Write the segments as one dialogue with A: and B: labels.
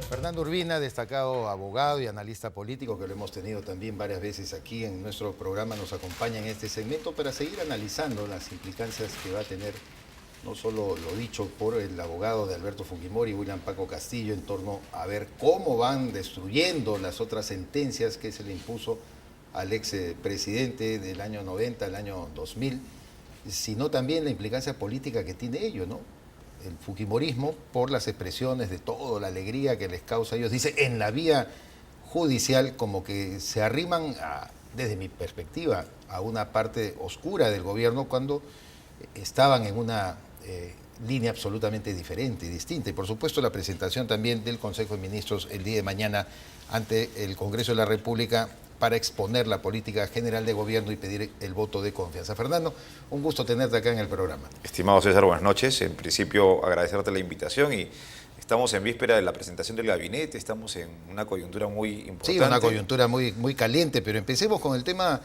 A: Fernando Urbina, destacado abogado y analista político, que lo hemos tenido también varias veces aquí en nuestro programa, nos acompaña en este segmento para seguir analizando las implicancias que va a tener no solo lo dicho por el abogado de Alberto Fujimori, William Paco Castillo, en torno a ver cómo van destruyendo las otras sentencias que se le impuso al ex presidente del año 90 al año 2000, sino también la implicancia política que tiene ello, ¿no? El fujimorismo, por las expresiones de toda la alegría que les causa a ellos, dice, en la vía judicial, como que se arriman, desde mi perspectiva, a una parte oscura del gobierno cuando estaban en una línea absolutamente diferente y distinta. Y por supuesto la presentación también del Consejo de Ministros el día de mañana ante el Congreso de la República para exponer la política general de gobierno y pedir el voto de confianza. Fernando, un gusto tenerte acá en el programa.
B: Estimado César, buenas noches. En principio, agradecerte la invitación y estamos en víspera de la presentación del gabinete, estamos en una coyuntura muy importante.
A: Sí, una coyuntura muy caliente, pero empecemos con el tema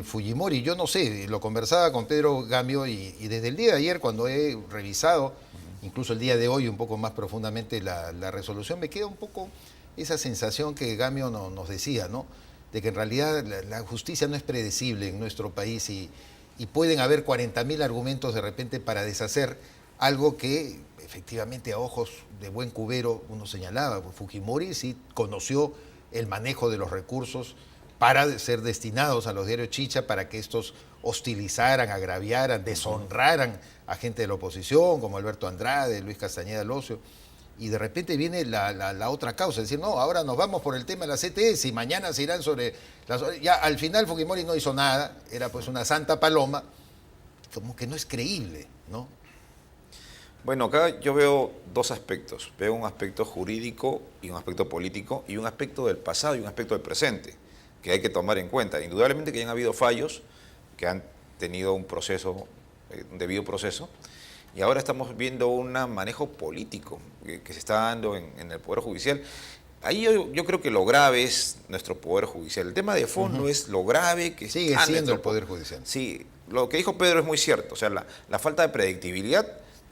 A: Fujimori. Yo no sé, lo conversaba con Pedro Gambio y desde el día de ayer, cuando he revisado, incluso el día de hoy un poco más profundamente la resolución, me queda un poco esa sensación que Gambio nos decía, ¿no? De que en realidad la justicia no es predecible en nuestro país y pueden haber 40.000 argumentos de repente para deshacer algo que efectivamente a ojos de buen cubero uno señalaba. Fujimori sí conoció el manejo de los recursos para ser destinados a los diarios Chicha, para que estos hostilizaran, agraviaran, deshonraran a gente de la oposición como Alberto Andrade, Luis Castañeda Locio. Y de repente viene la otra causa, es decir, no, ahora nos vamos por el tema de la CTS y mañana se irán sobre las... Ya al final Fujimori no hizo nada, era pues una santa paloma, como que no es creíble, ¿no?
B: Bueno, acá yo veo dos aspectos. Veo un aspecto jurídico y un aspecto político y un aspecto del pasado y un aspecto del presente que hay que tomar en cuenta. Indudablemente que han habido fallos que han tenido un proceso, un debido proceso, y ahora estamos viendo un manejo político que se está dando en el Poder Judicial. Ahí yo creo que lo grave es nuestro Poder Judicial. El tema de fondo es lo grave que
A: sigue
B: está
A: siendo el Poder Judicial.
B: Sí, lo que dijo Pedro es muy cierto. O sea, la falta de predictibilidad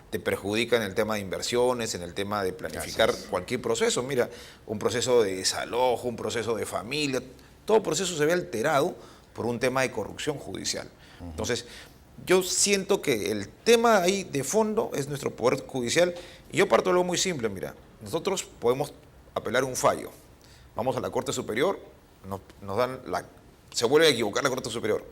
B: te perjudica en el tema de inversiones, en el tema de planificar cualquier proceso. Mira, un proceso de desalojo, un proceso de familia, todo proceso se ve alterado por un tema de corrupción judicial. Entonces, yo siento que el tema ahí de fondo es nuestro Poder Judicial y yo parto de algo muy simple, mira, nosotros podemos apelar un fallo, vamos a la Corte Superior, nos dan se vuelve a equivocar la Corte Superior,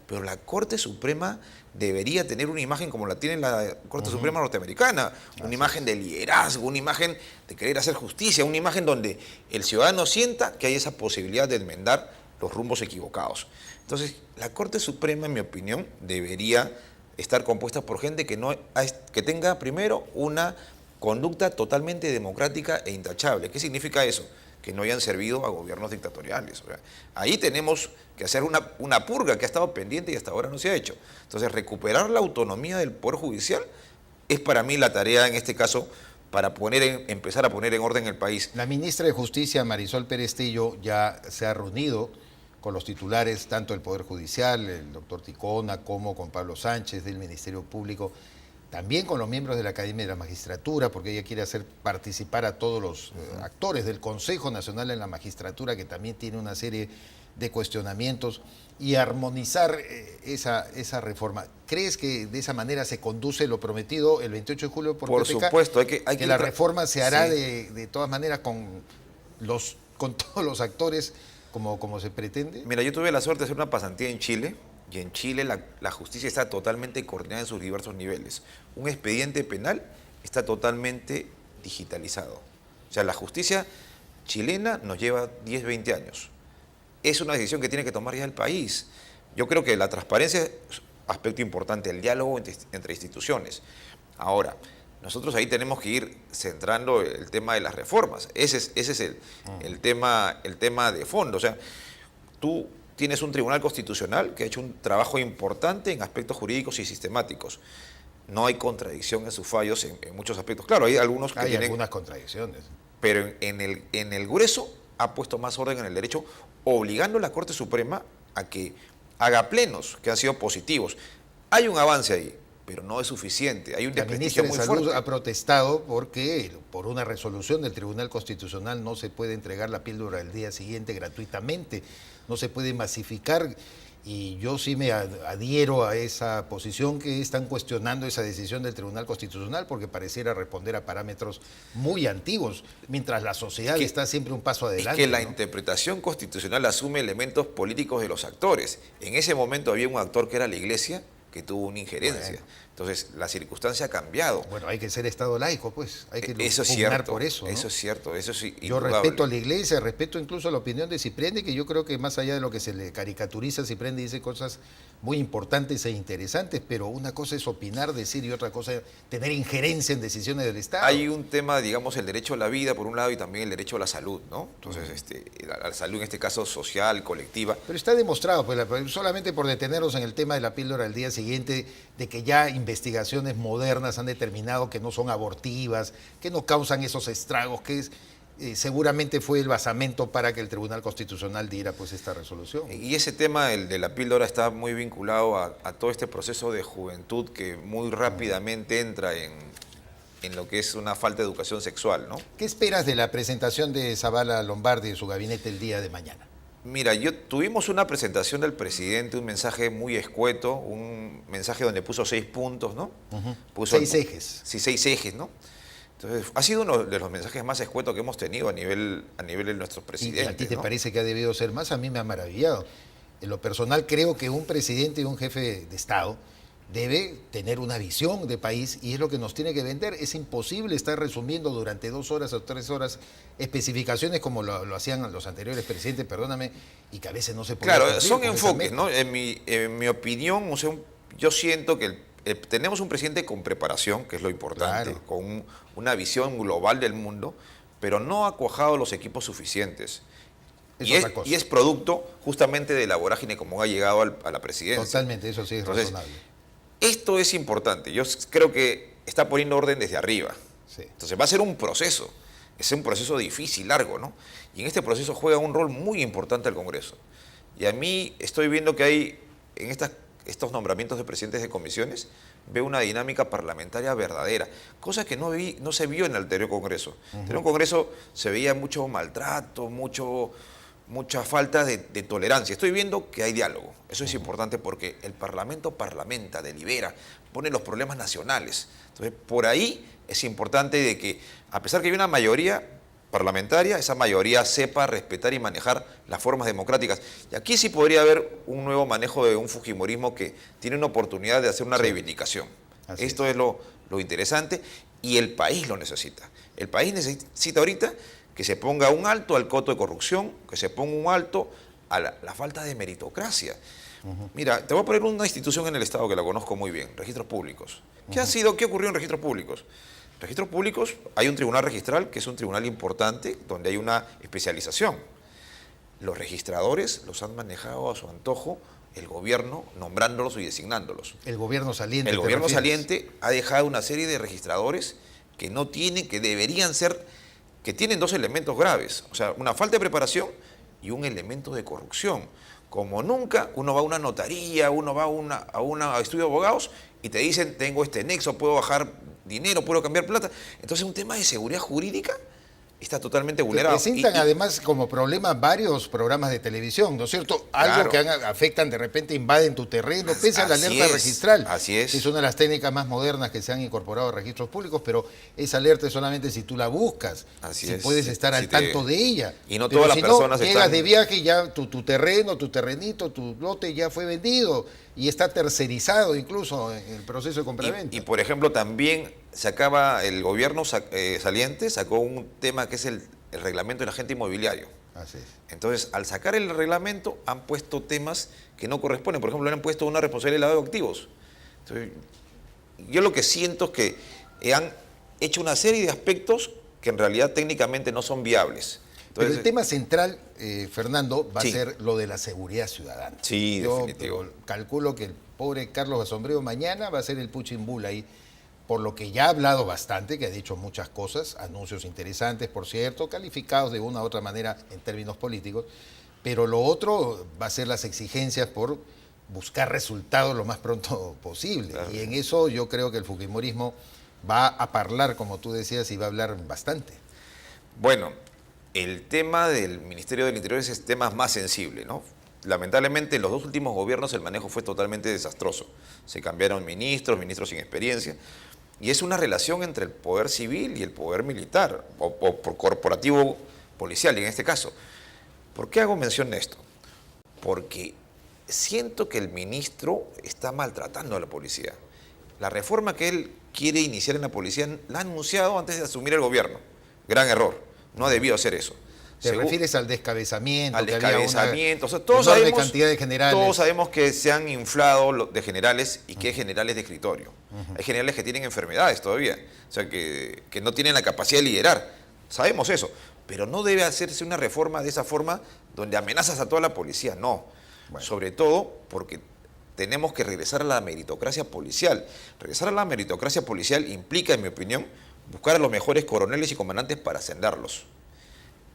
B: pero la Corte Suprema debería tener una imagen como la tiene la Corte Suprema norteamericana, una imagen de liderazgo, una imagen de querer hacer justicia, una imagen donde el ciudadano sienta que hay esa posibilidad de enmendar los rumbos equivocados. Entonces, la Corte Suprema, en mi opinión, debería estar compuesta por gente que tenga, primero, una conducta totalmente democrática e intachable. ¿Qué significa eso? Que no hayan servido a gobiernos dictatoriales. O sea, ahí tenemos que hacer una purga que ha estado pendiente y hasta ahora no se ha hecho. Entonces, recuperar la autonomía del Poder Judicial es para mí la tarea, en este caso, para empezar a poner en orden el país.
A: La ministra de Justicia, Marisol Pérez Tillo, ya se ha reunido con los titulares, tanto del Poder Judicial, el doctor Ticona, como con Pablo Sánchez del Ministerio Público, también con los miembros de la Academia de la Magistratura, porque ella quiere hacer participar a todos los actores del Consejo Nacional en la Magistratura, que también tiene una serie de cuestionamientos, y armonizar esa reforma. ¿Crees que de esa manera se conduce lo prometido el 28 de julio por PPK?
B: Supuesto, hay que
A: la reforma se hará de todas maneras con todos los actores como se pretende.
B: Mira, yo tuve la suerte de hacer una pasantía en Chile, y en Chile la justicia está totalmente coordinada en sus diversos niveles. Un expediente penal está totalmente digitalizado. O sea, la justicia chilena nos lleva 10, 20 años. Es una decisión que tiene que tomar ya el país. Yo creo que la transparencia es aspecto importante, el diálogo entre instituciones. Ahora, nosotros ahí tenemos que ir centrando el tema de las reformas. Ese es el tema de fondo. O sea, tú tienes un tribunal constitucional que ha hecho un trabajo importante en aspectos jurídicos y sistemáticos. No hay contradicción en sus fallos en muchos aspectos. Claro, hay algunos que
A: hay algunas contradicciones.
B: Pero en el grueso ha puesto más orden en el derecho, obligando a la Corte Suprema a que haga plenos que han sido positivos. Hay un avance ahí. pero no es suficiente. Hay un
A: La ministra
B: desprestigio
A: de
B: muy
A: Salud
B: fuerte.
A: ha protestado porque por una resolución del Tribunal Constitucional no se puede entregar la píldora al día siguiente gratuitamente, no se puede masificar. Y yo sí me adhiero a esa posición, que están cuestionando esa decisión del Tribunal Constitucional porque pareciera responder a parámetros muy antiguos, mientras la sociedad está siempre un paso adelante.
B: Es que la
A: ¿no?
B: interpretación constitucional asume elementos políticos de los actores. En ese momento había un actor que era la Iglesia que tuvo una injerencia.
A: Bueno.
B: Entonces, la circunstancia ha cambiado.
A: Bueno, hay que ser Estado laico, pues, hay que
B: Eso es
A: pugnar
B: cierto,
A: por eso, ¿no?
B: eso es cierto, eso sí.
A: Yo
B: indudable.
A: respeto a la Iglesia, respeto incluso la opinión de Cipriani, que yo creo que más allá de lo que se le caricaturiza, Cipriani dice cosas muy importantes e interesantes, pero una cosa es opinar, decir, y otra cosa es tener injerencia en decisiones del Estado.
B: Hay un tema, digamos, el derecho a la vida por un lado y también el derecho a la salud, ¿no? Entonces, a la salud en este caso social, colectiva.
A: Pero está demostrado, pues, solamente por detenernos en el tema de la píldora al día siguiente, de que ya investigaciones modernas han determinado que no son abortivas, que no causan esos estragos, que seguramente fue el basamento para que el Tribunal Constitucional diera pues esta resolución.
B: Y ese tema, el de la píldora, está muy vinculado a todo este proceso de juventud que muy rápidamente entra en lo que es una falta de educación sexual, ¿no?
A: ¿Qué esperas de la presentación de Zabala Lombardi en su gabinete el día de mañana?
B: Mira, tuvimos una presentación del presidente, un mensaje muy escueto, un mensaje donde puso 6 puntos, ¿no? Puso
A: 6 ejes.
B: Sí, 6 ejes, ¿no? Entonces, ha sido uno de los mensajes más escuetos que hemos tenido a nivel de nuestros presidentes.
A: ¿Y a ti te
B: ¿no?
A: parece que ha debido ser más? A mí me ha maravillado. En lo personal creo que un presidente y un jefe de Estado debe tener una visión de país y es lo que nos tiene que vender. Es imposible estar resumiendo durante 2 horas o 3 horas especificaciones como lo hacían los anteriores presidentes, perdóname, y que a veces no se puede.
B: Claro, son enfoques, ¿no? En mi opinión, o sea, yo siento que tenemos un presidente con preparación, que es lo importante,
A: Claro.
B: con una visión global del mundo, pero no ha cuajado los equipos suficientes. Y es producto justamente de la vorágine como ha llegado a la presidencia.
A: Totalmente, eso sí es razonable.
B: Esto es importante. Yo creo que está poniendo orden desde arriba.
A: Sí.
B: Entonces va a ser un proceso. Es un proceso difícil, largo, ¿no? Y en este proceso juega un rol muy importante el Congreso. Y a mí estoy viendo que hay, en estos nombramientos de presidentes de comisiones, veo una dinámica parlamentaria verdadera, cosa que no se vio en el anterior Congreso. En el anterior Congreso se veía mucho maltrato, mucha falta de tolerancia. Estoy viendo que hay diálogo. Eso es importante porque el Parlamento parlamenta, delibera, pone los problemas nacionales. Entonces, por ahí es importante de que, a pesar que hay una mayoría parlamentaria, esa mayoría sepa respetar y manejar las formas democráticas. Y aquí sí podría haber un nuevo manejo de un fujimorismo que tiene una oportunidad de hacer una reivindicación. Esto es lo interesante y el país lo necesita. El país necesita ahorita que se ponga un alto al coto de corrupción, que se ponga un alto a la falta de meritocracia. Mira, te voy a poner una institución en el Estado que la conozco muy bien, Registros Públicos. ¿Qué ocurrió en Registros Públicos? Registros Públicos, hay un tribunal registral, que es un tribunal importante, donde hay una especialización. Los registradores los han manejado a su antojo el gobierno, nombrándolos y designándolos.
A: El gobierno saliente.
B: El gobierno saliente ha dejado una serie de registradores que no tienen, que deberían ser, que tienen 2 elementos graves. O sea, una falta de preparación y un elemento de corrupción. Como nunca, uno va a una notaría, uno va a un estudio de abogados y te dicen, tengo este nexo, puedo bajar dinero, puedo cambiar plata. Entonces, un tema de seguridad jurídica está totalmente vulnerado.
A: Presentan además como problema varios programas de televisión, ¿no es cierto? Algo que afectan, de repente invaden tu terreno, pese a la alerta registral.
B: Así es.
A: Es una de las técnicas más modernas que se han incorporado a registros públicos, pero esa alerta es solamente si tú la buscas, si puedes estar al tanto de ella.
B: Y no todas las personas
A: están... Llegas de viaje y ya tu terreno, tu terrenito, tu lote ya fue vendido y está tercerizado incluso en el proceso de compraventa.
B: Y por ejemplo, también el gobierno saliente sacó un tema que es el reglamento del agente inmobiliario.
A: Así es.
B: Entonces, al sacar el reglamento, han puesto temas que no corresponden. Por ejemplo, le han puesto una responsabilidad de lavado de activos. Entonces, yo lo que siento es que han hecho una serie de aspectos que en realidad técnicamente no son viables. Entonces,
A: pero el tema central, Fernando, va a ser lo de la seguridad ciudadana.
B: Sí, definitivo.
A: Yo calculo que el pobre Carlos Basombreo mañana va a ser el puchimbula ahí, por lo que ya ha hablado bastante, que ha dicho muchas cosas, anuncios interesantes, por cierto, calificados de una u otra manera en términos políticos, pero lo otro va a ser las exigencias por buscar resultados lo más pronto posible.
B: Claro.
A: Y en eso yo creo que el fujimorismo va a hablar, como tú decías, y va a hablar bastante.
B: Bueno, el tema del Ministerio del Interior es el tema más sensible, ¿no? Lamentablemente, en los 2 últimos gobiernos el manejo fue totalmente desastroso. Se cambiaron ministros sin experiencia, y es una relación entre el poder civil y el poder militar, o por corporativo policial en este caso. ¿Por qué hago mención de esto? Porque siento que el ministro está maltratando a la policía. La reforma que él quiere iniciar en la policía la ha anunciado antes de asumir el gobierno. Gran error. No ha debido hacer eso.
A: ¿Te refieres al descabezamiento?
B: Al descabezamiento. O sea,
A: Cantidad de generales.
B: Todos sabemos que se han inflado de generales y que hay generales de escritorio. Hay generales que tienen enfermedades todavía. O sea, que no tienen la capacidad de liderar. Sabemos eso. Pero no debe hacerse una reforma de esa forma donde amenazas a toda la policía. No. Bueno. Sobre todo porque tenemos que regresar a la meritocracia policial. Regresar a la meritocracia policial implica, en mi opinión, buscar a los mejores coroneles y comandantes para ascenderlos.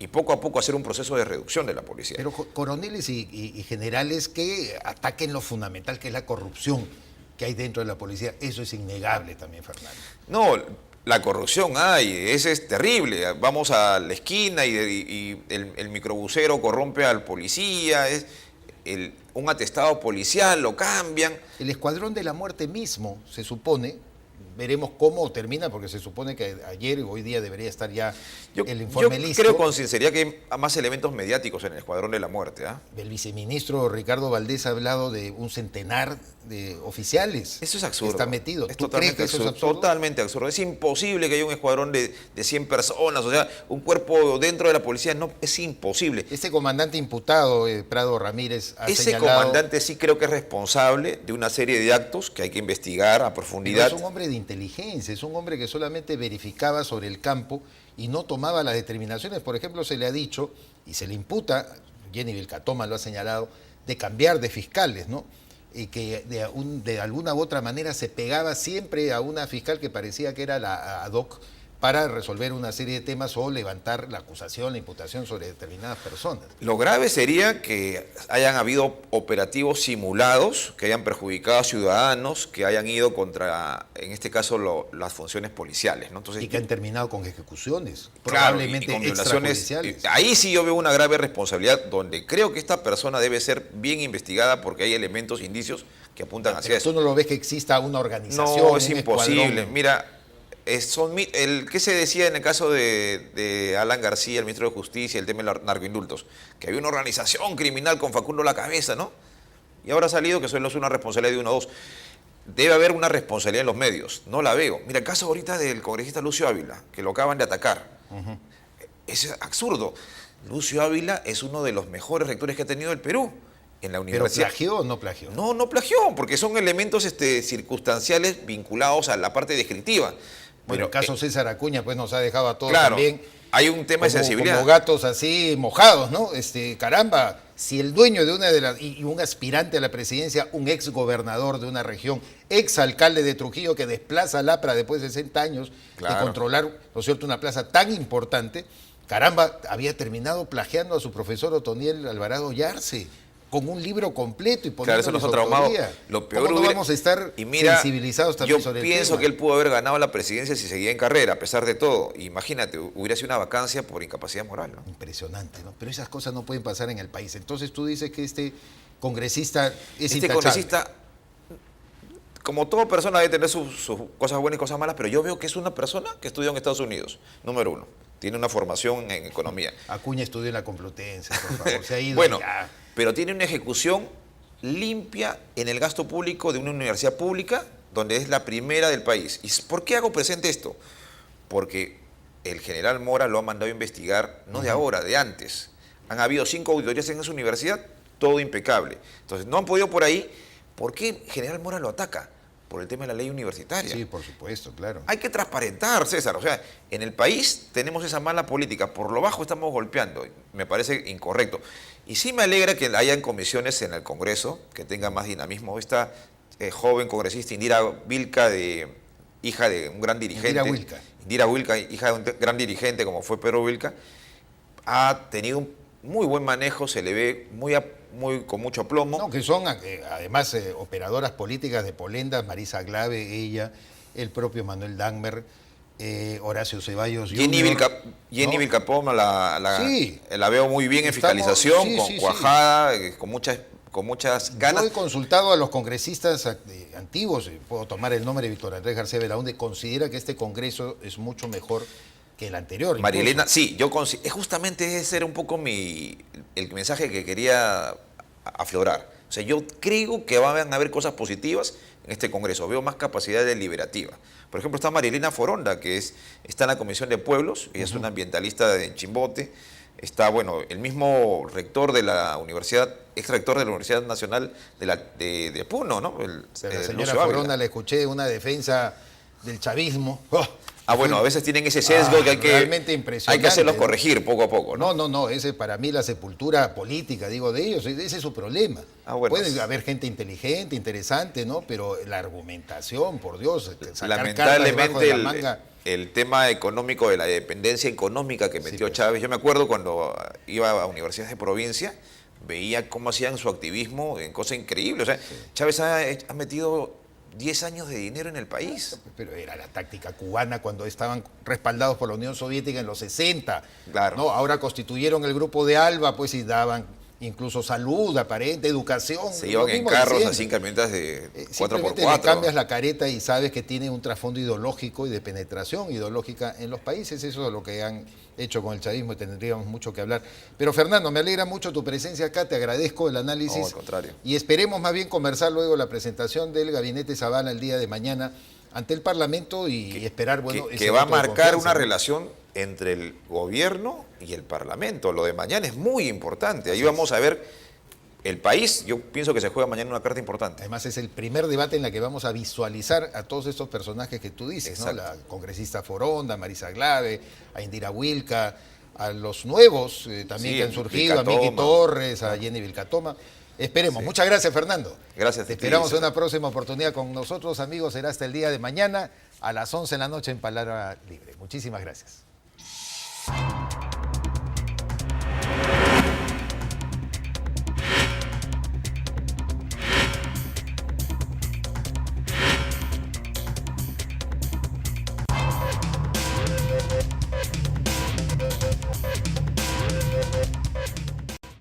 B: Y poco a poco hacer un proceso de reducción de la policía.
A: Pero coroneles y generales que ataquen lo fundamental, que es la corrupción que hay dentro de la policía. Eso es innegable también, Fernando.
B: No, la corrupción hay, ese es terrible. Vamos a la esquina y el microbusero corrompe al policía, un atestado policial lo cambian.
A: El Escuadrón de la Muerte mismo, se supone, veremos cómo termina, porque se supone que ayer o hoy día debería estar ya el informe listo.
B: Yo creo con sinceridad que hay más elementos mediáticos en el Escuadrón de la Muerte.
A: El viceministro Ricardo Valdés ha hablado de un centenar de oficiales.
B: Eso es absurdo.
A: Que está metido.
B: Es
A: ¿Tú crees que eso es absurdo?
B: Totalmente absurdo. Es imposible que haya un escuadrón de 100 personas, o sea, un cuerpo dentro de la policía. No, es imposible.
A: Este comandante imputado, Prado Ramírez, ha
B: Ese
A: señalado...
B: comandante sí creo que es responsable de una serie de actos que hay que investigar a profundidad.
A: Pero es un hombre de inteligencia, es un hombre que solamente verificaba sobre el campo y no tomaba las determinaciones. Por ejemplo, se le ha dicho, y se le imputa, Jenny Vilcatoma lo ha señalado, de cambiar de fiscales, ¿no? Y que de alguna u otra manera se pegaba siempre a una fiscal que parecía que era la ad hoc para resolver una serie de temas o levantar la acusación, la imputación sobre determinadas personas.
B: Lo grave sería que hayan habido operativos simulados, que hayan perjudicado a ciudadanos, que hayan ido contra, en este caso, las funciones policiales, ¿no? Entonces,
A: y que han terminado con ejecuciones,
B: claro,
A: probablemente
B: y con violaciones.
A: extrajudiciales.
B: Ahí sí yo veo una grave responsabilidad, donde creo que esta persona debe ser bien investigada porque hay elementos, indicios que apuntan hacia eso.
A: ¿Tú no lo ves que exista una organización?
B: No, es imposible.
A: Escuadrón?
B: Mira, ¿qué se decía en el caso de Alan García, el ministro de Justicia, el tema de los narcoindultos? Que había una organización criminal con Facundo a la cabeza, ¿no? Y ahora ha salido que solo es una responsabilidad de uno o dos. Debe haber una responsabilidad en los medios. No la veo. Mira, el caso ahorita del congresista Lucio Ávila, que lo acaban de atacar. Es absurdo. Lucio Ávila es uno de los mejores rectores que ha tenido el Perú. En la universidad.
A: ¿Pero plagió o no plagió?
B: No, no plagió, porque son elementos circunstanciales vinculados a la parte descriptiva.
A: Bueno, el caso César Acuña pues nos ha dejado a todos
B: claro,
A: también.
B: Hay un tema de sensibilidad.
A: Como gatos así mojados, ¿no? Caramba, si el dueño de una de las, y un aspirante a la presidencia, un ex gobernador de una región, ex alcalde de Trujillo que desplaza a Lapra después de 60 años de controlar, ¿no es cierto?, una plaza tan importante, caramba, había terminado plagiando a su profesor Otoniel Alvarado Yarse con un libro completo y poniendo
B: eso nos ha traumado. Lo peor
A: ¿Cómo no vamos a estar sensibilizados también sobre el tema?
B: Yo pienso que él pudo haber ganado la presidencia si seguía en carrera, a pesar de todo. Imagínate, hubiera sido una vacancia por incapacidad moral, ¿no?
A: Impresionante, ¿no? Pero esas cosas no pueden pasar en el país. Entonces tú dices que este congresista es
B: intachable. Congresista, como toda persona debe tener sus cosas buenas y cosas malas, pero yo veo que es una persona que estudió en Estados Unidos, número uno. Tiene una formación en economía.
A: Acuña estudió en la Complutense, por favor. Se ha ido
B: bueno,
A: ya.
B: Pero tiene una ejecución limpia en el gasto público de una universidad pública, donde es la primera del país. ¿Y por qué hago presente esto? Porque el general Mora lo ha mandado a investigar, no de ahora, de antes. Han habido 5 auditorías en esa universidad, todo impecable. Entonces, no han podido por ahí. ¿Por qué el general Mora lo ataca? Por el tema de la ley universitaria.
A: Sí, por supuesto, claro.
B: Hay que transparentar, César. O sea, en el país tenemos esa mala política. Por lo bajo estamos golpeando. Me parece incorrecto. Y sí me alegra que hayan comisiones en el Congreso que tengan más dinamismo. Esta joven congresista Indira Vilca, hija de un gran dirigente.
A: Indira Vilca,
B: hija de un gran dirigente como fue Pedro Vilca, ha tenido muy buen manejo, se le ve con mucho aplomo.
A: No, que son además operadoras políticas de Polendas, Marisa Glave, ella, el propio Manuel Dagmer, Horacio Ceballos
B: Jenny
A: Jr., ¿no?
B: Vilcapom
A: Sí.
B: la veo muy bien en
A: Estamos,
B: fiscalización,
A: sí,
B: con
A: sí, sí.
B: cuajada, con muchas ganas.
A: Yo he consultado a los congresistas antiguos, puedo tomar el nombre de Víctor Andrés García Belaúnde, considera que este Congreso es mucho mejor que el anterior.
B: Marielena,
A: incluso.
B: sí, justamente ese era un poco el mensaje que quería aflorar. O sea, yo creo que van a haber cosas positivas en este Congreso. Veo más capacidad deliberativa. Por ejemplo, está Marielena Foronda, que está en la Comisión de Pueblos, ella es una ambientalista de Chimbote. Está, bueno, el mismo rector de la universidad, ex rector de la Universidad Nacional de Puno, ¿no?
A: La señora
B: Lucio Ávila.
A: Foronda le escuché una defensa del chavismo. ¡Oh!
B: Bueno, a veces tienen ese sesgo que
A: realmente
B: hay
A: impresionante,
B: que hacerlos
A: ¿no?
B: corregir poco a poco, ¿no?
A: No, ese para mí la sepultura política, digo, de ellos, ese es su problema.
B: Bueno,
A: Puede haber gente inteligente, interesante, ¿no? Pero la argumentación, por Dios, sacar cartas debajo
B: lamentablemente
A: de la manga.
B: el tema económico, de la dependencia económica que metió
A: pues.
B: Chávez. Yo me acuerdo cuando iba a universidades de provincia, veía cómo hacían su activismo en cosas increíbles. O sea, Chávez ha metido 10 años de dinero en el país.
A: Pero era la táctica cubana cuando estaban respaldados por la Unión Soviética en los 60.
B: Claro.
A: ¿No? Ahora constituyeron el grupo de Alba, pues, y daban incluso salud aparente, educación.
B: Se iban en carros así, en camionetas de 4x4.
A: Le cambias la careta y sabes que tiene un trasfondo ideológico y de penetración ideológica en los países. Eso es lo que han hecho con el chavismo y tendríamos mucho que hablar. Pero Fernando, me alegra mucho tu presencia acá, te agradezco el análisis.
B: No, al contrario.
A: Y esperemos más bien conversar luego la presentación del Gabinete Zavala el día de mañana ante el Parlamento y esperar, bueno...
B: Que va a marcar una relación entre el gobierno y el Parlamento. Lo de mañana es muy importante. Ahí vamos a ver el país. Yo pienso que se juega mañana una carta importante.
A: Además es el primer debate en la que vamos a visualizar a todos estos personajes que tú dices, ¿no? La congresista Foronda, Marisa Glave, a Indira Wilca, a los nuevos también que han surgido, a Miki Torres, a Jenny Vilcatoma. Esperemos. Muchas gracias, Fernando.
B: Gracias.
A: Te esperamos en una próxima oportunidad con nosotros, amigos. Será hasta el día de mañana a las 11 de la noche en Palabra Libre. Muchísimas gracias.